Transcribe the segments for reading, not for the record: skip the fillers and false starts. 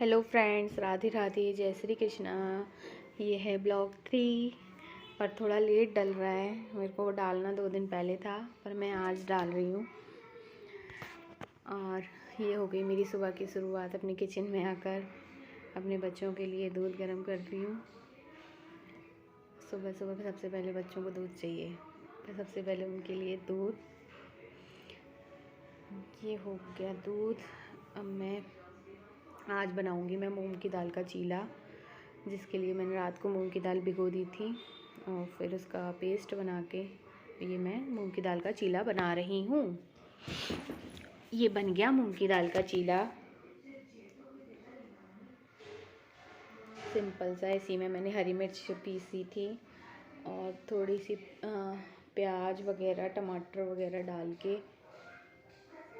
Hello friends, Radhe Radhe, जय श्री कृष्णा। ये है ब्लॉग 3 और थोड़ा लेट डल रहा है। मेरे को डालना 2 दिन पहले था पर मैं आज डाल रही हूँ। और ये हो गई मेरी सुबह की शुरुआत। अपने किचन में आकर अपने बच्चों के लिए दूध गर्म कर रही हूँ। सुबह सुबह सबसे पहले बच्चों को दूध चाहिए, तो सबसे पहले उनके लिए दूध। ये हो गया दूध। अब मैं आज बनाऊंगी मूंग की दाल का चीला, जिसके लिए मैंने रात को मूंग की दाल भिगो दी थी और फिर उसका पेस्ट बना के ये मैं मूंग की दाल का चीला बना रही हूँ। ये बन गया मूंग की दाल का चीला। सिंपल सा। इसी में मैंने हरी मिर्च पीसी थी और थोड़ी सी प्याज वगैरह टमाटर वगैरह डाल के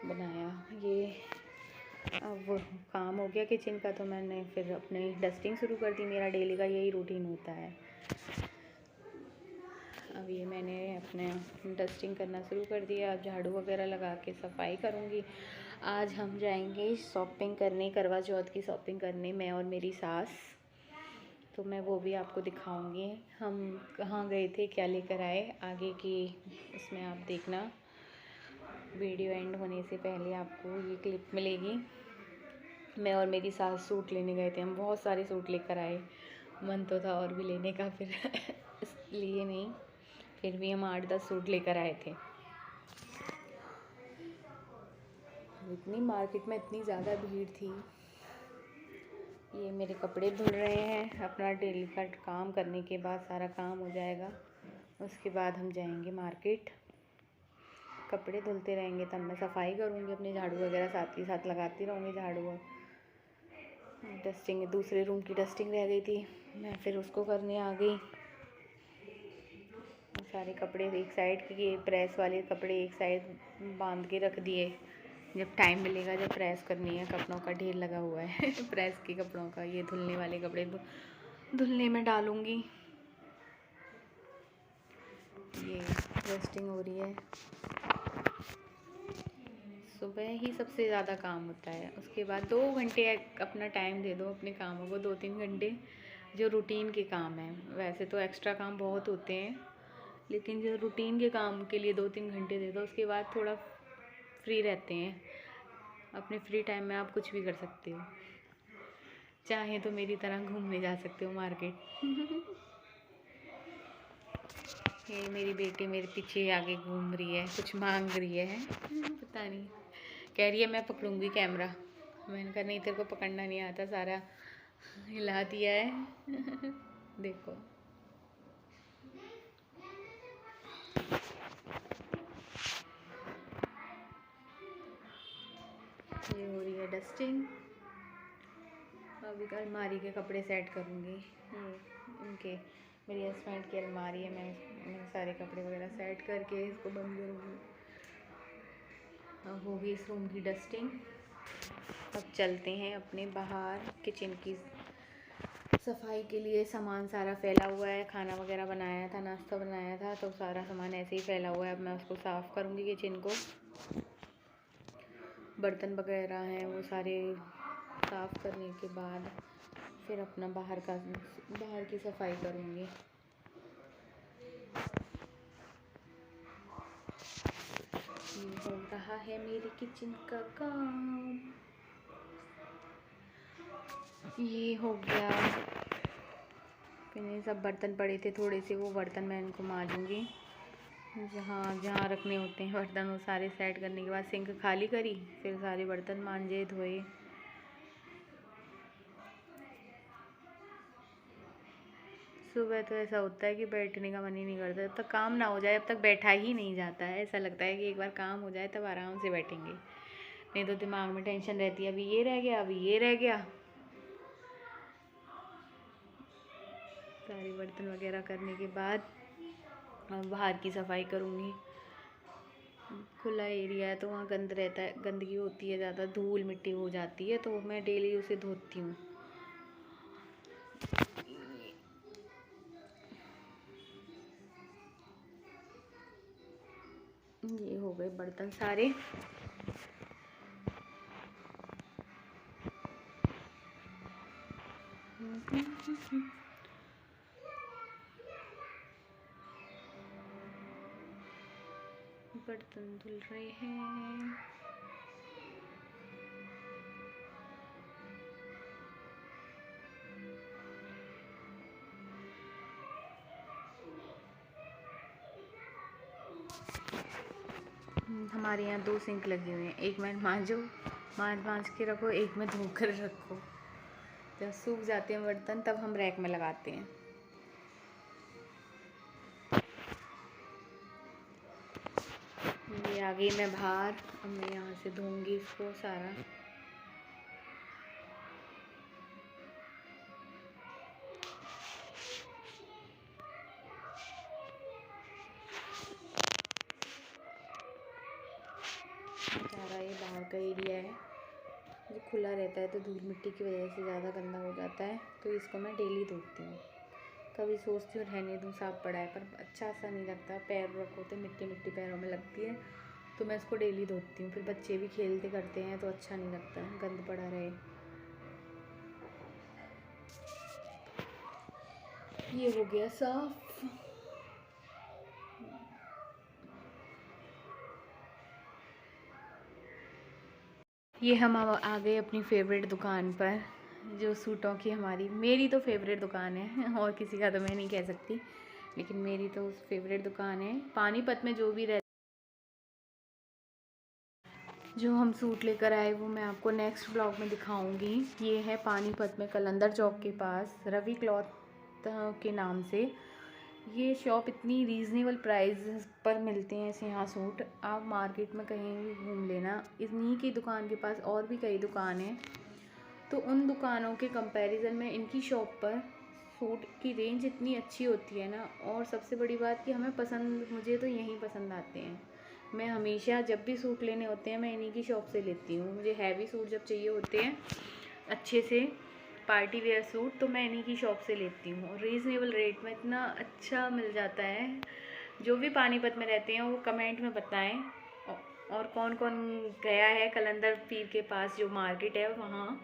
बनाया। ये अब काम हो गया किचन का, तो मैंने फिर अपनी डस्टिंग शुरू कर दी। मेरा डेली का यही रूटीन होता है। अब ये मैंने अपने डस्टिंग करना शुरू कर दिया। अब झाड़ू वगैरह लगा के सफाई करूँगी। आज हम जाएंगे शॉपिंग करने, करवा चौथ की शॉपिंग करने, मैं और मेरी सास। तो मैं वो भी आपको दिखाऊंगी हम कहाँ गए थे, क्या लेकर आए। आगे की उसमें आप देखना, वीडियो एंड होने से पहले आपको ये क्लिप मिलेगी। मैं और मेरी सास सूट लेने गए थे। हम बहुत सारे सूट लेकर आए। मन तो था और भी लेने का, फिर इसलिए नहीं, फिर भी हम 8-10 सूट लेकर आए थे। इतनी मार्केट में इतनी ज़्यादा भीड़ थी। ये मेरे कपड़े धुल रहे हैं। अपना डेली का काम करने के बाद सारा काम हो जाएगा, उसके बाद हम जाएंगे मार्केट। कपड़े धुलते रहेंगे तब मैं सफाई करूँगी अपनी। झाड़ू वगैरह साथ ही साथ लगाती रहूँगी। झाड़ू और डस्टिंग, दूसरे रूम की डस्टिंग रह गई थी, मैं फिर उसको करने आ गई। सारे कपड़े एक साइड किए, प्रेस वाले कपड़े एक साइड बांध के रख दिए। जब टाइम मिलेगा, जब प्रेस करनी है, कपड़ों का ढेर लगा हुआ है प्रेस के कपड़ों का। ये धुलने वाले कपड़े धुलने में डालूँगी। ये डस्टिंग हो रही है। सुबह ही सबसे ज़्यादा काम होता है। उसके बाद 2 घंटे अपना टाइम दे दो अपने कामों को, 2-3 घंटे जो रूटीन के काम हैं। वैसे तो एक्स्ट्रा काम बहुत होते हैं, लेकिन जो रूटीन के काम के लिए 2-3 घंटे दे दो। उसके बाद थोड़ा फ्री रहते हैं। अपने फ्री टाइम में आप कुछ भी कर सकते हो। चाहे तो मेरी तरह घूमने जा सकते हो मार्केट ये मेरी बेटी मेरे पीछे आगे घूम रही है, कुछ मांग रही है पता नहीं। कह रही है मैं पकड़ूंगी कैमरा। मैंने कहा नहीं, तेरे को पकड़ना नहीं आता, सारा हिला दिया है देखो। ये हो रही है डस्टिंग। अभी अलमारी के कपड़े सेट करूँगी। ये इनके मेरी हस्बैंड की अलमारी है। मैं सारे कपड़े वगैरह सेट करके इसको बंद करूँगी। अब होगी इस रूम की डस्टिंग। अब चलते हैं अपने बाहर किचन की सफाई के लिए। सामान सारा फैला हुआ है। खाना वगैरह बनाया था, नाश्ता बनाया था, तो सारा सामान ऐसे ही फैला हुआ है। अब मैं उसको साफ़ करूँगी किचन को। बर्तन वगैरह हैं वो सारे साफ़ करने के बाद फिर अपना बाहर की सफाई करूँगी। ये हो रहा है मेरे किचन का काम। ये हो गया। फिर सब बर्तन पड़े थे थोड़े से, वो बर्तन मैं इनको मांजूंगी। जहाँ जहाँ रखने होते हैं बर्तन वो सारे सेट करने के बाद सिंक खाली करी, फिर सारे बर्तन मांजे धोए। सुबह तो ऐसा होता है कि बैठने का मन ही नहीं करता। जब तक काम ना हो जाए अब तक बैठा ही नहीं जाता है। ऐसा लगता है कि एक बार काम हो जाए तब आराम से बैठेंगे, नहीं तो दिमाग में टेंशन रहती है, अभी ये रह गया, अभी ये रह गया। सारे बर्तन वगैरह करने के बाद बाहर की सफाई करूँगी। खुला एरिया है तो वहाँ गंद रहता है, गंदगी होती है ज़्यादा, धूल मिट्टी हो जाती है, तो मैं डेली उसे धोती हूँ। ये हो गए बर्तन सारे। बर्तन धुल रहे हैं। हमारे यहाँ 2 सिंक लगी हुई हैं, एक में मांझ के रखो, एक में धोकर रखो। जब सूख जाते हैं बर्तन तब हम रैक में लगाते हैं। ये आ गई मैं बाहर, अब मैं यहाँ से धोऊंगी इसको सारा। सारा ये बाहर का एरिया है, जो खुला रहता है तो धूल मिट्टी की वजह से ज़्यादा गंदा हो जाता है, तो इसको मैं डेली धोती हूँ। कभी सोचती हूँ रहने दूँ, साफ पड़ा है, पर अच्छा सा नहीं लगता। पैर रखो तो मिट्टी मिट्टी पैरों में लगती है, तो मैं इसको डेली धोती हूँ। फिर बच्चे भी खेलते करते हैं तो अच्छा नहीं लगता है, गंद पड़ा रहे। ये हो गया साफ। ये हम आ गए अपनी फेवरेट दुकान पर, जो सूटों की मेरी तो फेवरेट दुकान है, और किसी का तो मैं नहीं कह सकती, लेकिन मेरी तो फेवरेट दुकान है। पानीपत में जो हम सूट लेकर आए वो मैं आपको नेक्स्ट ब्लॉग में दिखाऊंगी। ये है पानीपत में कलंदर चौक के पास रवि क्लॉथ के नाम से। ये शॉप इतनी रीज़नेबल प्राइस पर मिलते हैं ऐसे यहाँ सूट, आप मार्केट में कहीं भी घूम लेना। इन्हीं की दुकान के पास और भी कई दुकान हैं, तो उन दुकानों के कंपैरिजन में इनकी शॉप पर सूट की रेंज इतनी अच्छी होती है ना। और सबसे बड़ी बात कि मुझे तो यहीं पसंद आते हैं। मैं हमेशा जब भी सूट लेने होते हैं मैं इन्हीं की शॉप से लेती हूँ। मुझे हैवी सूट जब चाहिए होते हैं अच्छे से पार्टी वेयर सूट, तो मैं इन्हीं की शॉप से लेती हूँ। और रीज़नेबल रेट में इतना अच्छा मिल जाता है। जो भी पानीपत में रहते हैं वो कमेंट में बताएं, और कौन कौन गया है कलंदर पीर के पास जो मार्केट है वहाँ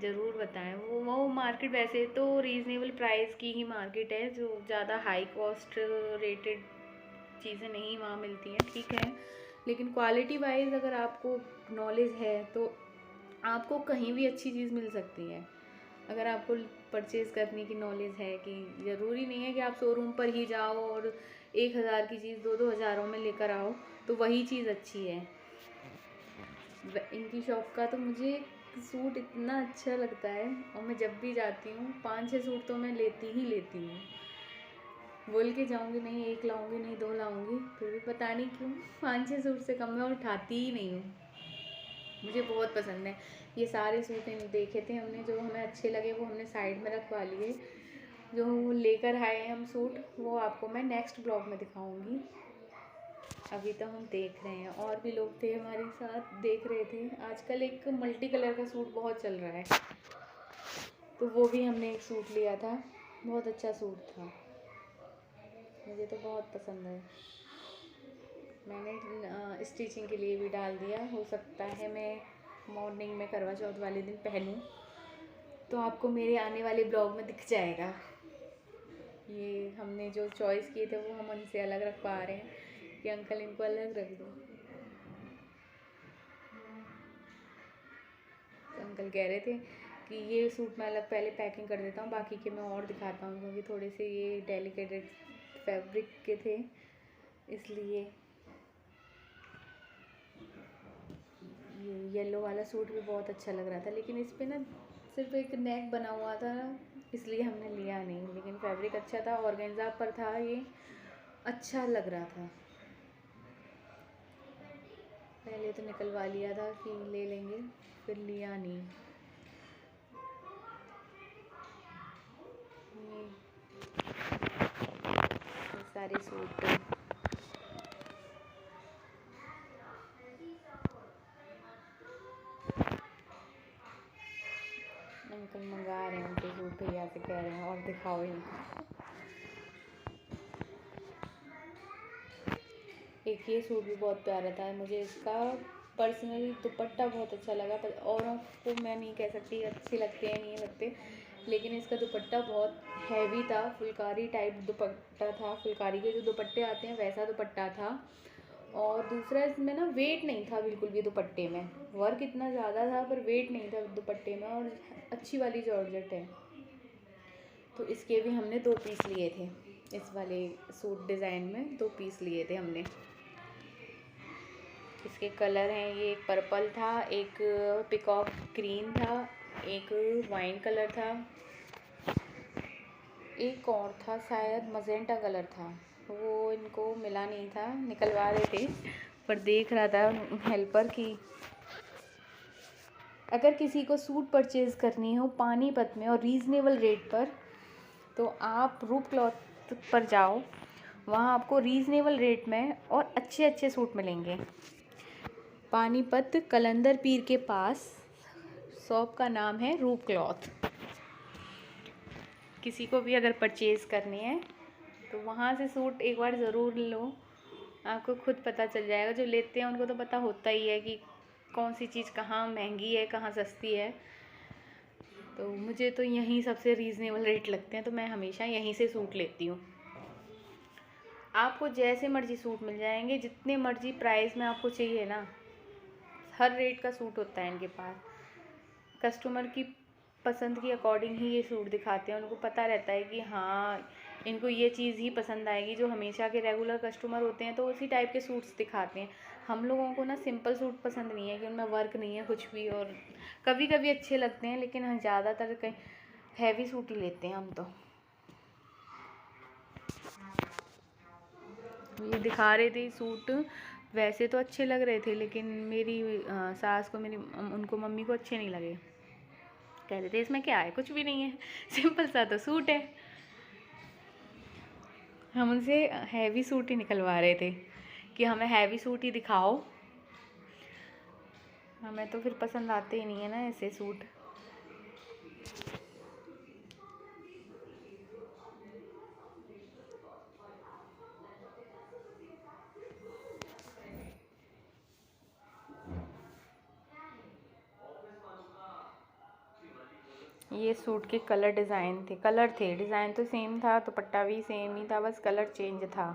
ज़रूर बताएं। वो मार्केट वैसे तो रीज़नेबल प्राइस की ही मार्केट है, जो ज़्यादा हाई कॉस्ट रेटेड चीज़ें नहीं वहाँ मिलती हैं, ठीक है। लेकिन क्वालिटी वाइज अगर आपको नॉलेज है तो आपको कहीं भी अच्छी चीज़ मिल सकती है। अगर आपको परचेज़ करने की नॉलेज है, कि ज़रूरी नहीं है कि आप शोरूम पर ही जाओ और 1000 की चीज़ 2-2 हज़ारों में लेकर आओ तो वही चीज़ अच्छी है। इनकी शॉप का तो मुझे सूट इतना अच्छा लगता है, और मैं जब भी जाती हूँ 5-6 सूट तो मैं लेती ही हूँ। बोल के जाऊँगी नहीं 1 लाऊँगी, नहीं 2 लाऊँगी, फिर भी पता नहीं क्यों 5-6 सूट से कम मैं उठाती ही नहीं हूँ। मुझे बहुत पसंद है। ये सारे सूट देखे थे हमने, जो हमें अच्छे लगे वो हमने साइड में रखवा लिए। जो लेकर आए हम सूट वो आपको मैं नेक्स्ट ब्लॉग में दिखाऊंगी। अभी तो हम देख रहे हैं, और भी लोग थे हमारे साथ देख रहे थे। आजकल एक मल्टी कलर का सूट बहुत चल रहा है, तो वो भी हमने एक सूट लिया था, बहुत अच्छा सूट था, मुझे तो बहुत पसंद है। मैंने स्टिचिंग के लिए भी डाल दिया, हो सकता है मैं मॉर्निंग में करवा चौथ वाले दिन पहनूं, तो आपको मेरे आने वाले ब्लॉग में दिख जाएगा। ये हमने जो चॉइस किए थे वो हम उनसे अलग रखवा रहे हैं कि अंकल इनको अलग रख दो। तो अंकल कह रहे थे कि ये सूट मैं अलग पहले पैकिंग कर देता हूँ, बाकी के मैं और दिखाता हूँ, क्योंकि थोड़े से ये डेलिकेटेड फैब्रिक के थे इसलिए। ये येलो वाला सूट भी बहुत अच्छा लग रहा था, लेकिन इस पर ना सिर्फ एक नेक बना हुआ था, इसलिए हमने लिया नहीं। लेकिन फैब्रिक अच्छा था, ऑर्गेन्जा पर था, ये अच्छा लग रहा था। पहले तो निकलवा लिया था कि ले लेंगे, फिर लिया नहीं। ये सारे सूट अंकल मंगा रहे हैं, उनके सूट भैया से कह रहे हैं और दिखाओ इनको। एक ये सूट भी बहुत प्यारा था, मुझे इसका पर्सनली दुपट्टा बहुत अच्छा लगा, पर औरों को मैं नहीं कह सकती अच्छे लगते हैं नहीं लगते, लेकिन इसका दुपट्टा बहुत हैवी था, फुलकारी टाइप दुपट्टा था, फुलकारी के जो दुपट्टे आते हैं वैसा दुपट्टा था। और दूसरा इसमें ना वेट नहीं था बिल्कुल भी दुपट्टे में, वर्क इतना ज़्यादा था पर वेट नहीं था दुपट्टे में, और अच्छी वाली जॉर्जेट है। तो इसके भी हमने 2 पीस लिए थे, इस वाले सूट डिज़ाइन में 2 पीस लिए थे हमने। इसके कलर हैं, ये एक पर्पल था, एक पिकॉक ग्रीन था, एक वाइन कलर था, एक और था शायद मजेंटा कलर था, वो इनको मिला नहीं था, निकलवा रहे थे। पर देख रहा था हेल्पर कि अगर किसी को सूट परचेज़ करनी हो पानीपत में और रीज़नेबल रेट पर, तो आप रूप क्लॉथ पर जाओ, वहाँ आपको रीज़नेबल रेट में और अच्छे अच्छे सूट मिलेंगे। पानीपत कलंदर पीर के पास शॉप का नाम है रूप क्लॉथ। किसी को भी अगर परचेज़ करनी है तो वहाँ से सूट एक बार ज़रूर लो, आपको खुद पता चल जाएगा। जो लेते हैं उनको तो पता होता ही है कि कौन सी चीज़ कहाँ महंगी है कहाँ सस्ती है। तो मुझे तो यहीं सबसे रीज़नेबल रेट लगते हैं, तो मैं हमेशा यहीं से सूट लेती हूँ। आपको जैसे मर्ज़ी सूट मिल जाएंगे, जितने मर्ज़ी प्राइस में आपको चाहिए ना, हर रेट का सूट होता है इनके पास। कस्टमर की पसंद के अकॉर्डिंग ही ये सूट दिखाते हैं, उनको पता रहता है कि हाँ इनको ये चीज़ ही पसंद आएगी। जो हमेशा के रेगुलर कस्टमर होते हैं तो उसी टाइप के सूट्स दिखाते हैं। हम लोगों को ना सिंपल सूट पसंद नहीं है कि उनमें वर्क नहीं है कुछ भी, और कभी कभी अच्छे लगते हैं, लेकिन हम ज़्यादातर कहीं हैवी सूट ही लेते हैं हम तो। ये दिखा रहे थे सूट, वैसे तो अच्छे लग रहे थे, लेकिन मेरी सास को, मेरी उनको मम्मी को अच्छे नहीं लगे। कह रहे थे इसमें क्या है, कुछ भी नहीं है, सिंपल सा तो सूट है। हम उनसे हैवी सूट ही निकलवा रहे थे कि हमें हैवी सूट ही दिखाओ, हमें तो फिर पसंद आते ही नहीं है ना ऐसे सूट। ये सूट के कलर डिज़ाइन थे, कलर थे, डिज़ाइन तो सेम था, दुपट्टा भी सेम ही था, बस कलर चेंज था।